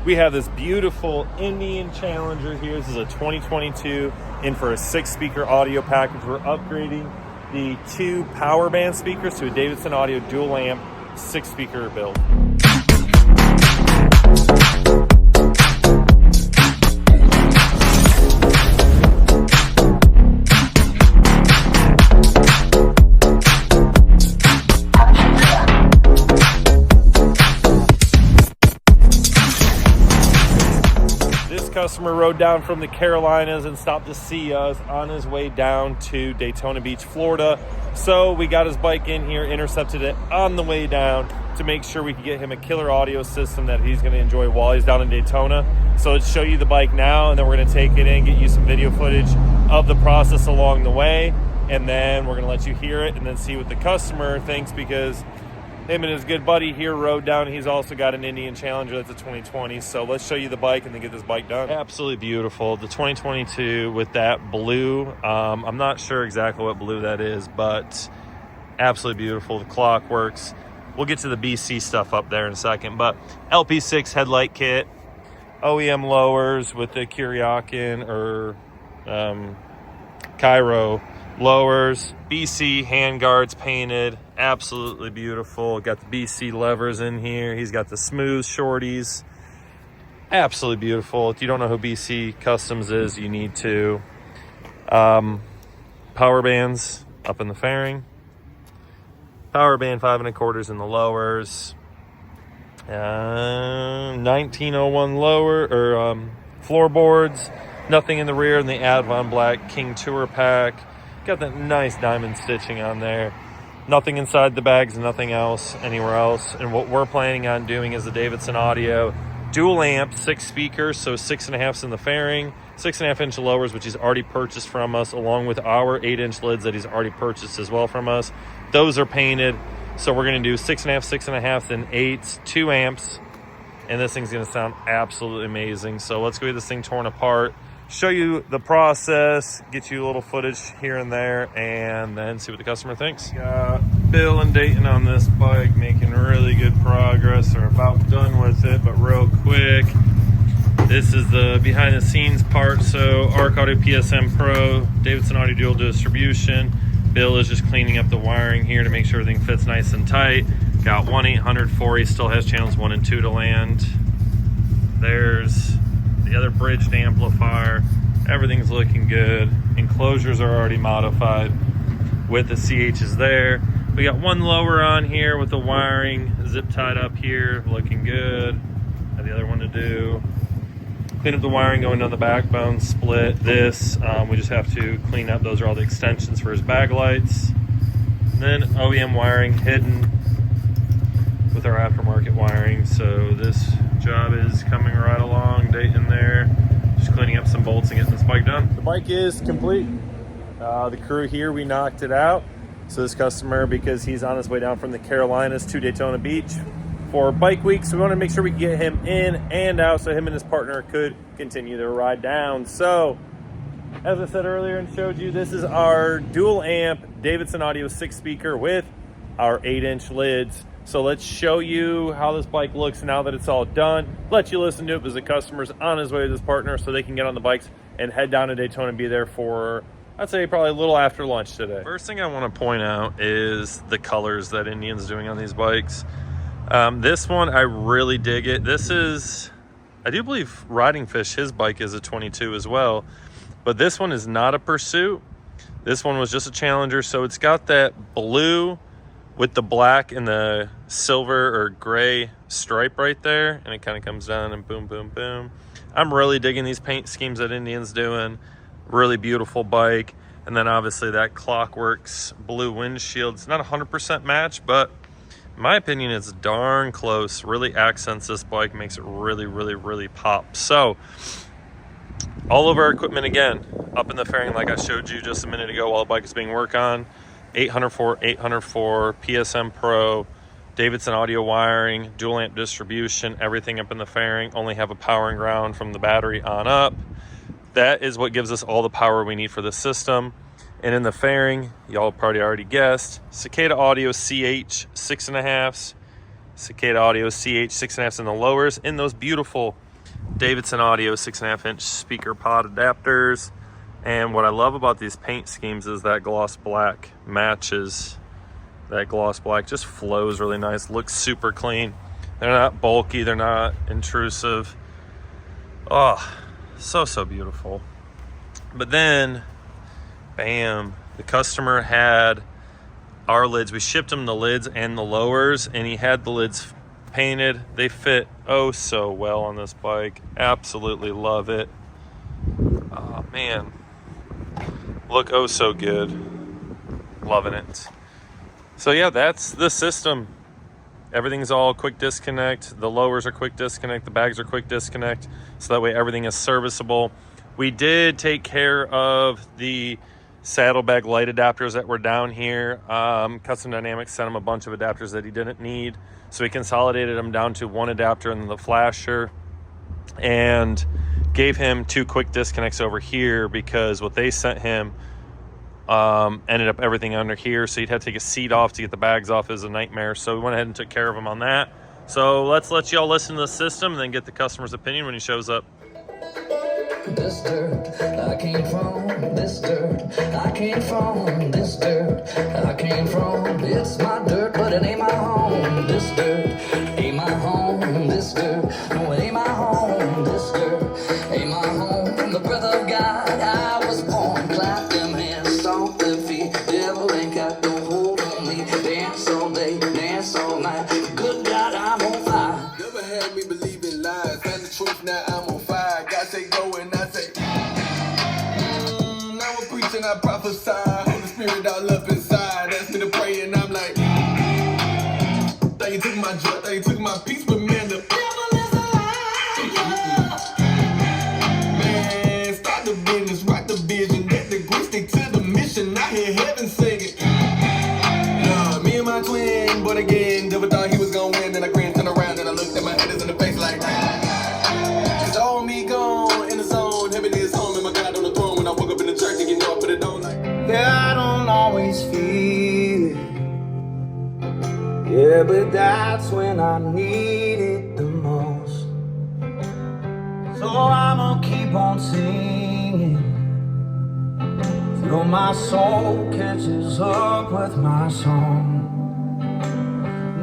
We have this beautiful Indian Challenger here. This is a 2022 in for a 6-speaker audio package. We're upgrading the 2 PowerBand speakers to a Davidson Audio dual amp 6-speaker build. Customer rode down from the Carolinas and stopped to see us on his way down to Daytona Beach, Florida. So we got his bike in here, intercepted it on the way down to make sure we could get him a killer audio system that he's going to enjoy while he's down in Daytona. So let's show you the bike now, and then we're going to take it in, get you some video footage of the process along the way, and then we're going to let you hear it and then see what the customer thinks, because him and his good buddy here rode down. He's also got an Indian Challenger that's a 2020. So let's show you the bike and then get this bike done. Absolutely beautiful. The 2022 with that blue. I'm not sure exactly what blue that is, but absolutely beautiful. The clock works. We'll get to the BC stuff up there in a second. But LP6 headlight kit, OEM lowers with the Kuryakin or Cairo lowers, BC handguards painted, absolutely beautiful. Got the BC levers in here. He's got the smooth shorties, absolutely beautiful. If you don't know who BC Customs is, you need to. Power bands up in the fairing, power band 5 1/4 in the lowers, 1901 lower or floorboards, nothing in the rear, and the Advon Black King Tour pack. Got that nice diamond stitching on there. Nothing inside the bags, nothing else anywhere else. And what we're planning on doing is the Davidson Audio dual amp 6 speakers, so 6.5s in the fairing, 6.5-inch lowers, which he's already purchased from us, along with our 8-inch lids that he's already purchased as well from us. Those are painted, so we're going to do 6.5, 6.5, and 8s, 2 amps, and this thing's going to sound absolutely amazing. So let's go get this thing torn apart, show you the process, get you a little footage here and there, and then see what the customer thinks. Got Bill and Dayton on this bike, making really good progress. They're about done with it, but real quick, this is the behind the scenes part. So Arc Audio PSM Pro, Davidson Audio Dual Distribution. Bill is just cleaning up the wiring here to make sure everything fits nice and tight. Got 1-800-4, he still has channels 1 and 2 to land. There's the other bridged amplifier. Everything's looking good. Enclosures are already modified with the CHs there. We got one lower on here with the wiring zip tied up here, looking good. Have the other one to do. Clean up the wiring going down the backbone, split this. We just have to clean up. Those are all the extensions for his bag lights. And then OEM wiring hidden with our aftermarket wiring. So this job is coming right along. Dayton there, just cleaning up some bolts and getting this bike done. The bike is complete. The crew here, we knocked it out. So this customer, because he's on his way down from the Carolinas to Daytona Beach for bike week, so we want to make sure we can get him in and out so him and his partner could continue their ride down. So as I said earlier and showed you, this is our dual amp Davidson Audio 6-speaker with our 8-inch lids. So let's show you how this bike looks now that it's all done. Let you listen to it because the customer's on his way with his partner so they can get on the bikes and head down to Daytona and be there for, I'd say, probably a little after lunch today. First thing I want to point out is the colors that Indian's doing on these bikes. This one, I really dig it. This is, I do believe Riding Fish, his bike is a 22 as well, but this one is not a Pursuit. This one was just a Challenger, so it's got that blue with the black and the silver or gray stripe right there, and it kind of comes down and boom, boom, boom. I'm really digging these paint schemes that Indian's doing. Really beautiful bike. And then obviously that Clockworks blue windshield. It's not 100% match, but in my opinion, it's darn close. Really accents this bike, makes it really, really, really pop. So all of our equipment, again, up in the fairing like I showed you just a minute ago while the bike is being worked on. 804 PSM Pro, Davidson audio wiring, dual amp distribution, everything up in the fairing. Only have a power and ground from the battery on up. That is what gives us all the power we need for the system. And in the fairing, y'all probably already guessed, Cicada Audio CH 6.5s, Cicada Audio CH 6.5s in the lowers, in those beautiful Davidson audio 6.5-inch speaker pod adapters. And what I love about these paint schemes is that gloss black matches that gloss black, just flows really nice, looks super clean. They're not bulky, they're not intrusive. Oh, so beautiful. But then, bam, the customer had our lids. We shipped him the lids and the lowers, and he had the lids painted. They fit oh so well on this bike. Absolutely love it. Oh man, look oh so good. Loving it. So yeah, that's the system. Everything's all quick disconnect. The lowers are quick disconnect. The bags are quick disconnect. So that way everything is serviceable. We did take care of the saddlebag light adapters that were down here. Custom Dynamics sent him a bunch of adapters that he didn't need. So we consolidated them down to one adapter and the flasher, and gave him 2 quick disconnects over here because what they sent him ended up everything under here. So he'd have to take a seat off to get the bags off. It was a nightmare. So we went ahead and took care of him on that. So let's let y'all listen to the system and then get the customer's opinion when he shows up. This dirt I came from, this dirt I came from, this dirt I came from. It's my dirt, but it ain't my home. This dirt ain't my home. This dirt, no, it ain't my home. This dirt ain't my home. From the breath of God I was born. Clap them hands, stomp them feet. Devil ain't got no hold on me. Dance all day, dance all night. Good God, I'm on fire. Never had me believe in lies. Find the truth, now I'm on fire. God say go and I say now I'm preaching, I prophesy. Holy Spirit all up inside. Ask me to pray and I'm like, thought you took my joy, thought you took my peace, but man, the devil is alive. Man, start the business, rock the vision, let the grace stick to the mission. I hear heaven singing. Me and my twin, born again. Never thought he was gonna win. Then I grinned, turned around, and I looked at my head in the face like, it's all me gone in the zone. Heaven is home, and my God on the throne. When I woke up in the church, and you know I put it on like, Yeah, I don't always feel it. Yeah, but that's when I need it the most. So I'ma keep on singing till my soul catches up with my song.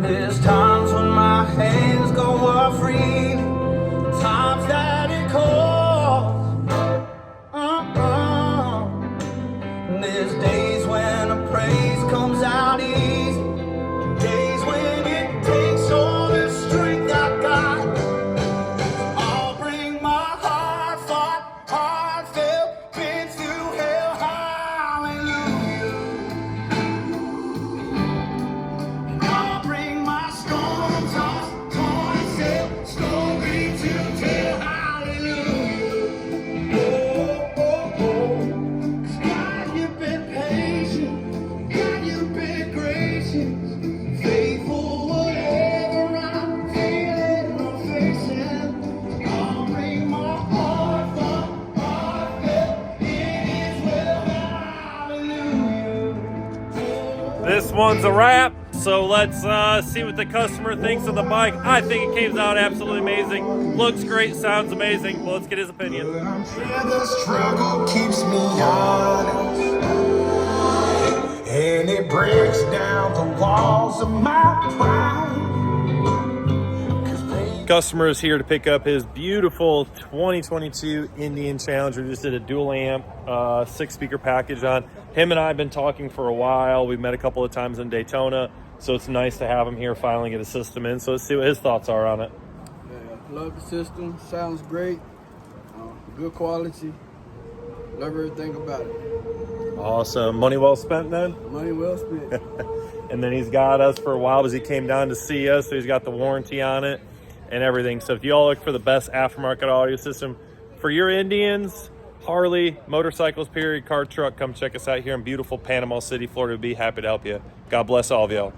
There's times when my hands go up free, times that it calls. There's days when a praise comes out easy, days when it takes all the strength I got. I'll bring my heartfelt, bends to hell, hallelujah. I'll bring my storm-tossed, torn-sail story to tell, hallelujah. Oh, oh, oh. God, you've been patient. God, you've been gracious. Faithful, whatever I'm feeling or facing. I'll bring my heartfelt, it is well, hallelujah. This one's a wrap. So let's see what the customer thinks of the bike. I think it came out absolutely amazing. Looks great, sounds amazing. Well, let's get his opinion. yeah, the struggle keeps me honest, and it breaks down the walls of my pride. Customer is here to pick up his beautiful 2022 Indian Challenger. Just did a dual amp, 6-speaker package on. Him and I have been talking for a while. We've met a couple of times in Daytona, so it's nice to have him here finally get a system in. So let's see what his thoughts are on it. Yeah, love the system. Sounds great. Good quality. Love everything about it. Awesome. Money well spent then? Money well spent. And then he's got us for a while because he came down to see us, so he's got the warranty on it and everything. So if you all look for the best aftermarket audio system for your Indians, Harley, motorcycles, period, car, truck, come check us out here in beautiful Panama City, Florida. We'd be happy to help you. God bless all of y'all.